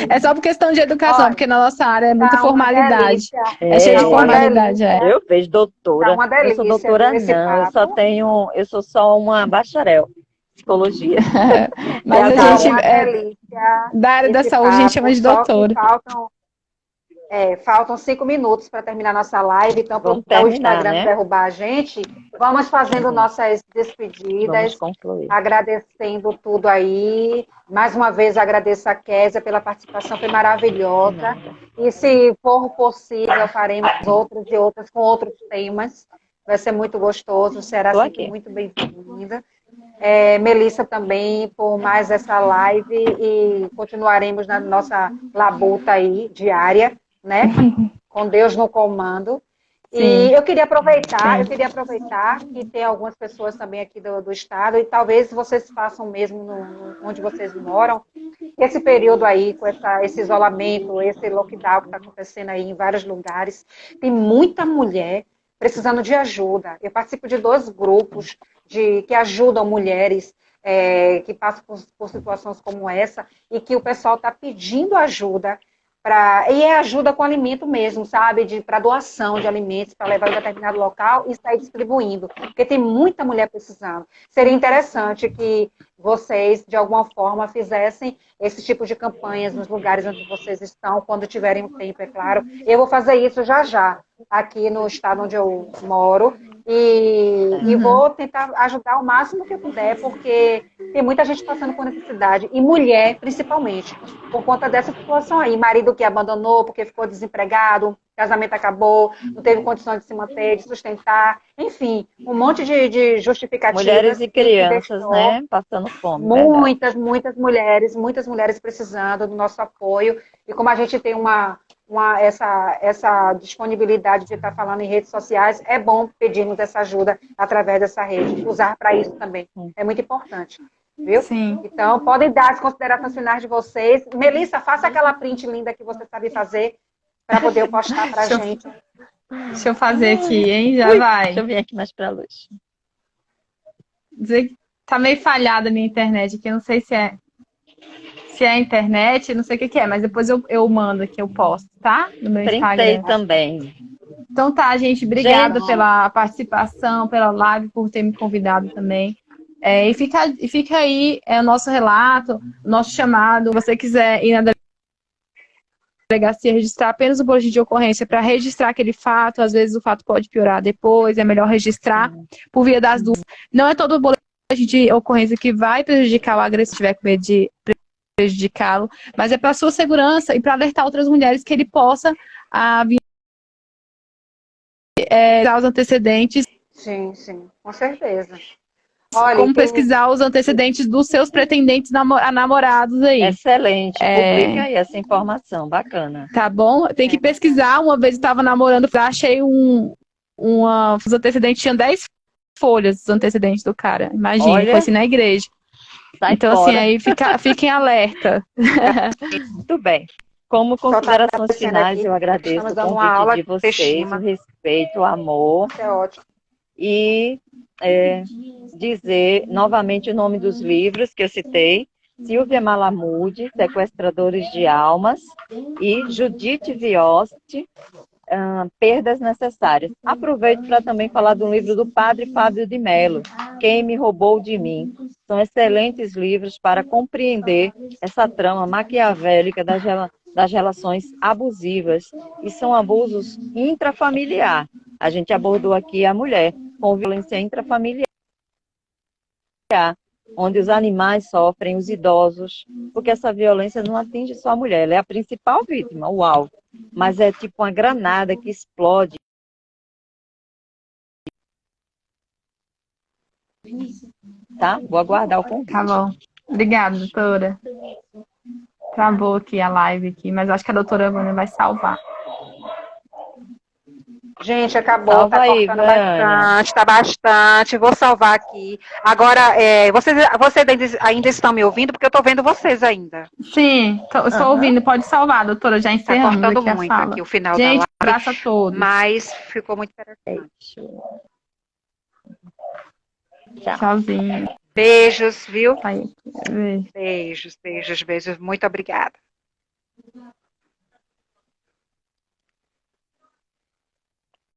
é só por questão de educação, porque na nossa área é muita formalidade. É cheio de formalidade, Eu vejo doutora. Tá uma delícia, eu sou doutora, esse não. papo. Eu sou só uma bacharel. Psicologia. Mas a gente, delícia, da área da saúde, a gente chama de doutora. Faltam 5 minutos para terminar nossa live, então para o Instagram derrubar a gente, vamos fazendo nossas despedidas, agradecendo tudo aí. Mais uma vez agradeço a Késia pela participação, foi maravilhosa. E se for possível, faremos outras e outras com outros temas. Vai ser muito gostoso, será sempre muito bem-vinda. Melissa também por mais essa live e continuaremos na nossa labuta aí diária, né? Com Deus no comando. Sim. E eu queria aproveitar que tem algumas pessoas também aqui do estado e talvez vocês façam mesmo onde vocês moram, esse período aí, com esse isolamento, esse lockdown que está acontecendo aí em vários lugares, tem muita mulher precisando de ajuda. Eu participo de 2 grupos que ajudam mulheres que passam por situações como essa e que o pessoal está pedindo ajuda e ajuda com alimento mesmo, sabe? Para doação de alimentos, para levar em determinado local e sair distribuindo. Porque tem muita mulher precisando. Seria interessante que vocês, de alguma forma, fizessem esse tipo de campanhas nos lugares onde vocês estão, quando tiverem um tempo, é claro. Eu vou fazer isso já, aqui no estado onde eu moro. E vou tentar ajudar o máximo que eu puder, porque tem muita gente passando por necessidade, e mulher, principalmente, por conta dessa situação aí. Marido que abandonou porque ficou desempregado, casamento acabou, não teve condições de se manter, de sustentar, enfim, um monte de justificativas. Mulheres e crianças, né, passando fome. Muitas mulheres precisando do nosso apoio, e como a gente tem essa disponibilidade de estar falando em redes sociais, é bom pedirmos essa ajuda através dessa rede, usar para isso também. É muito importante, viu? Sim. Então, podem dar as considerações finais de vocês. Melissa, faça aquela print linda que você sabe fazer para poder postar para a gente. Deixa eu fazer aqui, hein? Já vai. Deixa eu vir aqui mais para a luz. Dizer que tá meio falhada a minha internet aqui, eu não sei se é a internet, não sei o que é, mas depois eu mando aqui, eu posto, tá? No meu Instagram. Também. Então tá, gente, obrigada pela participação, pela live, por ter me convidado também. E fica aí o nosso relato, o nosso chamado. Se você quiser ir na delegacia registrar apenas o boletim de ocorrência para registrar aquele fato, às vezes o fato pode piorar depois, é melhor registrar por via das dúvidas. Não é todo o boletim de ocorrência que vai prejudicar o agressor, se tiver com medo de prejudicá-lo, mas é para a sua segurança e para alertar outras mulheres que ele possa vir os antecedentes. Sim, com certeza. Olha, como pesquisar os antecedentes dos seus pretendentes namorados aí. Excelente, publica aí essa informação, bacana. Tá bom? Tem que pesquisar. Uma vez eu estava namorando, achei os antecedentes tinham 10 folhas, os antecedentes do cara. Imagina, Olha, foi assim na igreja. sai Então, assim, fora. aí fiquem alerta. Muito bem. Como Só tá considerações aparecendo finais, aqui eu que agradeço estamos o dando uma convite aula de de vocês, o autoestima. respeito, o amor Isso é ótimo. e dizer novamente o nome dos livros que eu citei: Silvia Malamude, Sequestradores de Almas, e Judith Viosti, Perdas Necessárias. Aproveito para também falar do livro do Padre Fábio de Mello, Quem Me Roubou de Mim. São excelentes livros para compreender essa trama maquiavélica das relações abusivas, e são abusos intrafamiliar. A gente abordou aqui a mulher com violência intrafamiliar, onde os animais sofrem, os idosos, porque essa violência não atinge só a mulher, ela é a principal vítima, o alvo, mas é tipo uma granada que explode. Tá? Vou aguardar o convite. Tá bom. Obrigada, doutora. Travou aqui a live aqui, mas acho que a doutora Vânia vai salvar. Gente, acabou, Salva tá aí, cortando Vânia. bastante, tá bastante. Vou salvar aqui. Agora, vocês ainda estão me ouvindo? Porque eu tô vendo vocês ainda. Sim, estou ouvindo. Pode salvar, doutora. Já Tá encerramos cortando aqui a muito fala. aqui o final da Gente, live, abraço a todos. mas ficou muito interessante. Tchau. Tchauzinho. Beijos, viu? Aí. Beijos, beijos, beijos. Muito obrigada.